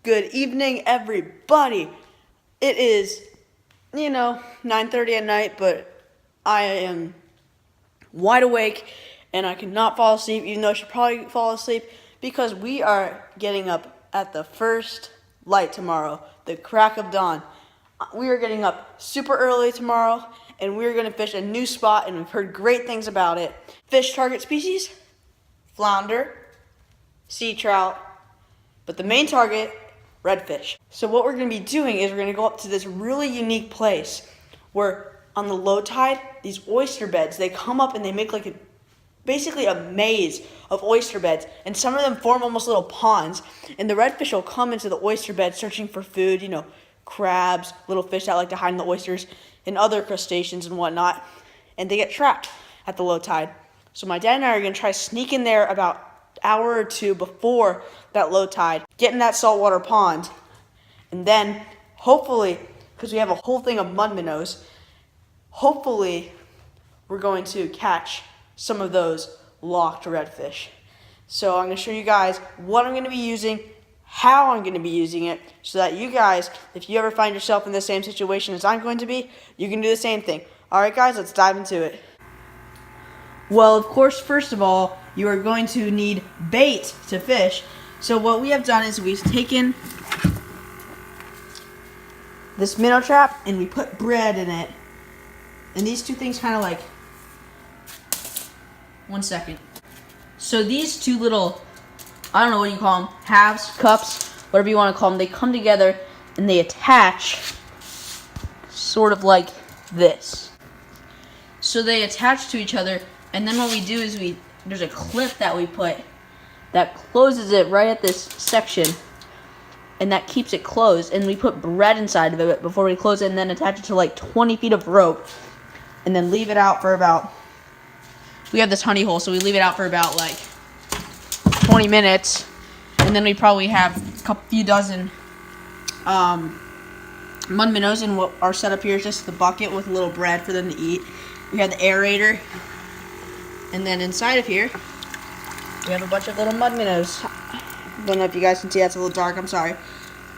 Good evening, everybody. It is, 9:30 at night, but I am wide awake and I cannot fall asleep, even though I should probably fall asleep, because we are getting up at the first light tomorrow, the crack of dawn. We are getting up super early tomorrow, and we're going to fish a new spot, and we've heard great things about it. Fish target species, flounder, sea trout, but the main target, redfish. So what we're going to be doing is we're going to go up to this really unique place where on the low tide, these oyster beds, they come up and they make like basically a maze of oyster beds, and some of them form almost little ponds, and the redfish will come into the oyster bed searching for food, crabs, little fish that like to hide in the oysters, and other crustaceans and whatnot, and they get trapped at the low tide. So my dad and I are going to try to sneak in there about an hour or two before that low tide, get in that saltwater pond, and then hopefully, because we have a whole thing of mud minnows, hopefully we're going to catch some of those locked redfish. So I'm going to show you guys what I'm going to be using, how I'm going to be using it, so that you guys, if you ever find yourself in the same situation as I'm going to be, you can do the same thing. Alright guys, let's dive into it. Well, of course, first of all, you are going to need bait to fish. So what we have done is we've taken this minnow trap and we put bread in it. And these two things kind of like, one second. So these two little, I don't know what you call them, halves, cups, whatever you want to call them, they come together and they attach sort of like this. So they attach to each other, and then what we do is there's a clip that we put that closes it right at this section, and that keeps it closed, and we put bread inside of it before we close it, and then attach it to like 20 feet of rope, and then leave it out for about, we have this honey hole, so we leave it out for about like 20 minutes, and then we probably have a few dozen mud minnows, and what our setup here is just the bucket with a little bread for them to eat. We have the aerator, and then inside of here we have a bunch of little mud minnows. Don't know if you guys can see, that's a little dark, I'm sorry.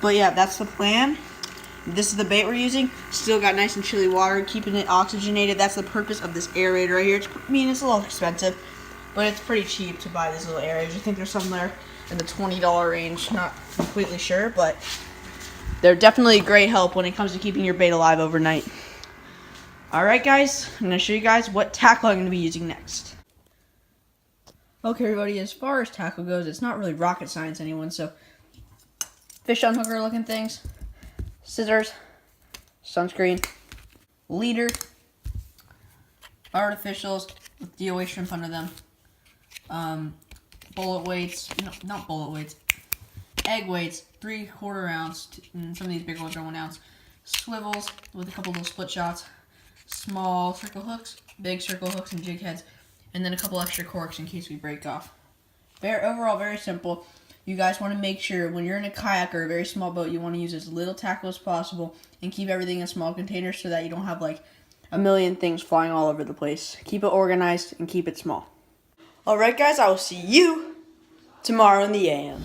But yeah, that's the plan. This is the bait we're using. Still got nice and chilly water, keeping it oxygenated. That's the purpose of this aerator right here. It's a little expensive, but it's pretty cheap to buy these little aerators. I think they're somewhere in the $20 range. Not completely sure, but they're definitely a great help when it comes to keeping your bait alive overnight. Alright guys, I'm going to show you guys what tackle I'm going to be using next. Okay everybody, as far as tackle goes, it's not really rocket science anyone, so fish unhooker looking things, scissors, sunscreen, leader, artificials with DOA shrimp under them, bullet weights, no, not bullet weights, egg weights, 3/4 ounce, and some of these big ones are 1 ounce, swivels with a couple little split shots, small circle hooks, big circle hooks, and jig heads, and then a couple extra corks in case we break off. Overall, very simple. You guys want to make sure when you're in a kayak or a very small boat, you want to use as little tackle as possible and keep everything in small containers so that you don't have like a million things flying all over the place. Keep it organized and keep it small. Alright guys, I will see you tomorrow in the AM.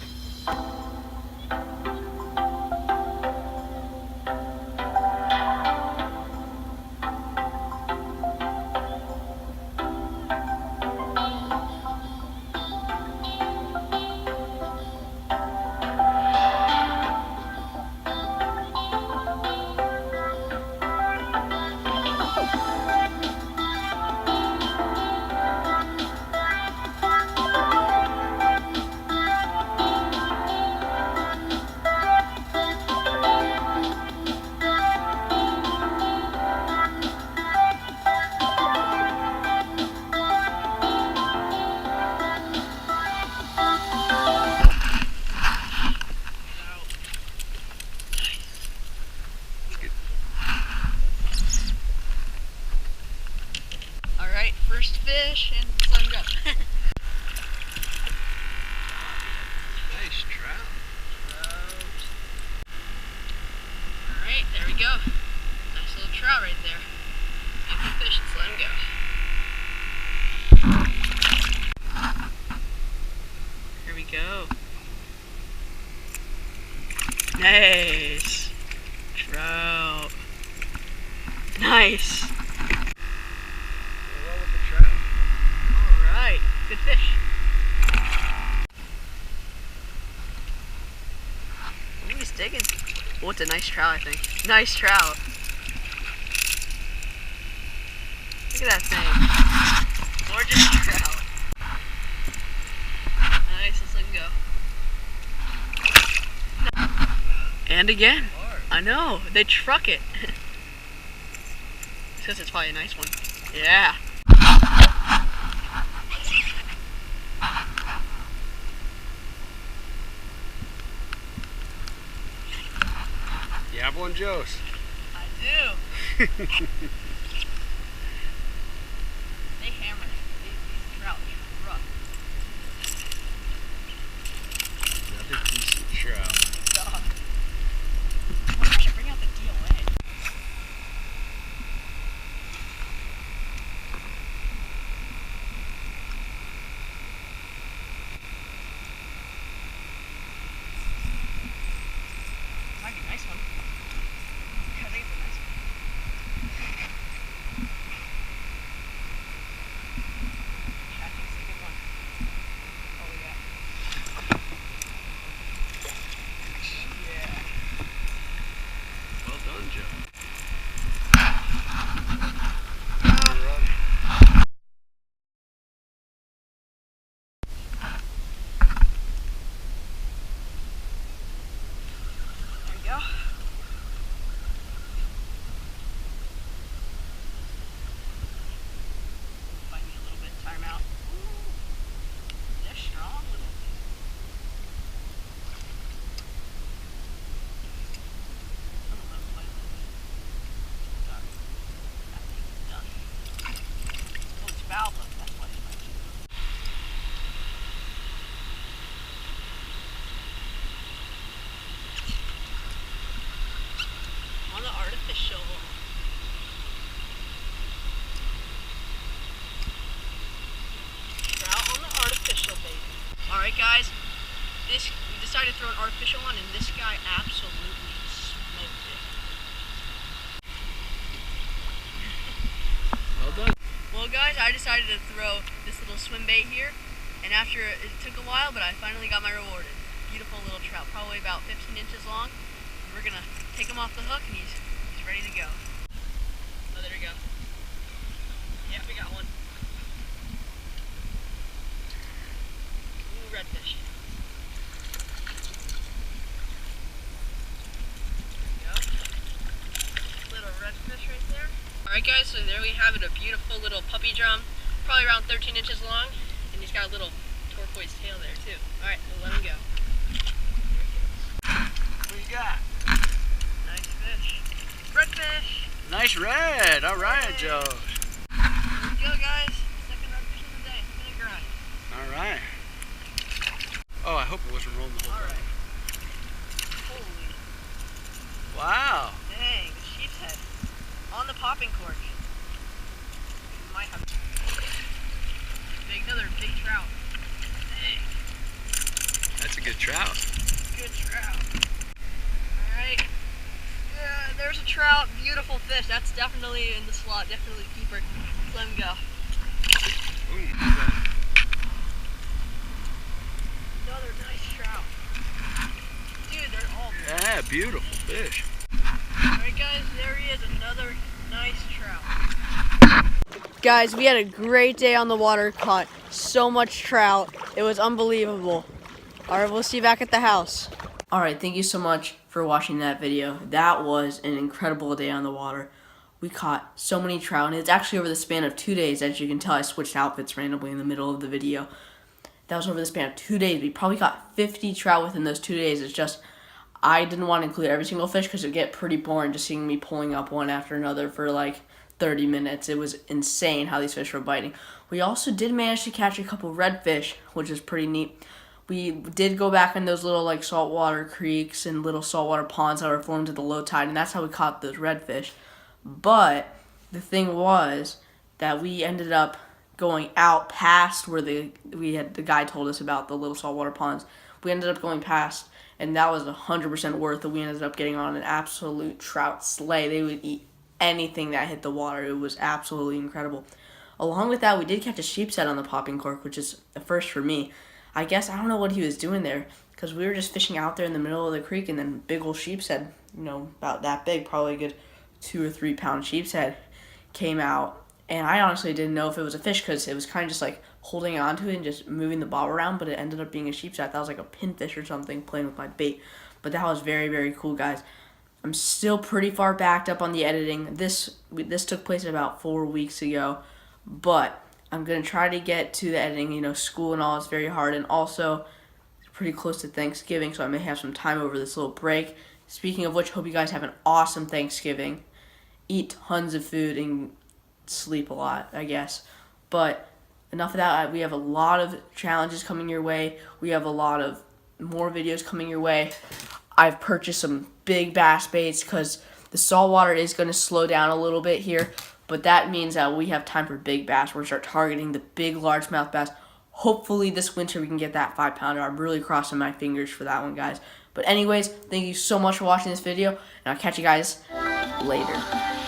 Alright, first fish, and let him go. Nice trout. Alright, there we go. Nice little trout right there. Beautiful fish, let's let him go. Here we go. Nice. Trout. Nice. Well with the trout. Alright. Good fish. Ooh, he's digging. Oh, it's a nice trout, I think. Nice trout. Look at that thing. Gorgeous trout. Nice, let's let him go. And again. I know, they truck it. Says it's probably a nice one. Yeah. You have one, Joes? I do. They hammer these trout rough. Another decent trout. God. I wonder if I should bring out the DOA. Might be a nice one. I think it's a nice one. Yeah, I think it's a good one. Oh yeah. Yeah. Well done, Joe. There you go. Find me a little bit, tire 'em out. Ooh, they're strong little. Some of them fight a little bit. Sorry. I think it's done. Oh, it's foul, but that's why it's fighting. On the artificial. Trout on the artificial, baby. Alright guys, we decided to throw an artificial on and this guy absolutely smoked it. Well done. Well guys, I decided to throw this little swim bait here, and after it took a while, but I finally got my reward. Beautiful little trout, probably about 15 inches long. We're gonna take him off the hook and he's ready to go. Oh, there we go. Yeah, we got one. Ooh, redfish. There we go. Little redfish right there. Alright guys, so there we have it, a beautiful little puppy drum, probably around 13 inches long, and he's got a little turquoise tail there too. Alright, we'll let him go. What you got? Nice fish. Redfish! Nice red. All right, Yay. Joe. There we go guys, second redfish of the day, it's been a grind. All right. Oh, I hope it wasn't rolling the whole time. Alright. Holy Wow. dang, the sheepshead. On the popping cork. We might have another big trout. Dang, That's a good trout. good trout. Alright. Yeah, there's a trout, beautiful fish. That's definitely in the slot, definitely keeper. Let him go. Ooh, Another nice trout. Dude, they're all yeah, beautiful fish. Alright guys, there he is, another nice trout. Guys, we had a great day on the water, caught so much trout. It was unbelievable. Alright, we'll see you back at the house. Alright, thank you so much for watching that video. That was an incredible day on the water. We caught so many trout, and it's actually over the span of 2 days. As you can tell, I switched outfits randomly in the middle of the video. That was over the span of 2 days. We probably caught 50 trout within those 2 days. It's just, I didn't want to include every single fish because it would get pretty boring just seeing me pulling up one after another for like 30 minutes. It was insane how these fish were biting. We also did manage to catch a couple redfish, which is pretty neat. We did go back in those little like saltwater creeks and little saltwater ponds that were formed at the low tide, and that's how we caught those redfish. But the thing was that we ended up going out past where the guy told us about the little saltwater ponds. We ended up going past, and that was 100% worth it. We ended up getting on an absolute trout sleigh. They would eat anything that hit the water. It was absolutely incredible. Along with that, we did catch a sheepshead on the popping cork, which is a first for me. I guess I don't know what he was doing there, because we were just fishing out there in the middle of the creek, and then big old sheepshead, about that big, probably a good 2 or 3 pound sheepshead, came out. And I honestly didn't know if it was a fish, because it was kind of just like holding on to it and just moving the bob around, but it ended up being a sheepshead. That was like a pinfish or something playing with my bait. But that was very, very cool, guys. I'm still pretty far backed up on the editing. This took place about 4 weeks ago, but I'm going to try to get to the editing. School and all is very hard, and also it's pretty close to Thanksgiving, so I may have some time over this little break. Speaking of which, hope you guys have an awesome Thanksgiving. Eat tons of food and sleep a lot, I guess. But enough of that. We have a lot of challenges coming your way. We have a lot of more videos coming your way. I've purchased some big bass baits because the saltwater is going to slow down a little bit here, but that means that we have time for big bass. We're going to start targeting the big largemouth bass. Hopefully this winter we can get that 5-pounder. I'm really crossing my fingers for that one, guys. But anyways, thank you so much for watching this video, and I'll catch you guys later.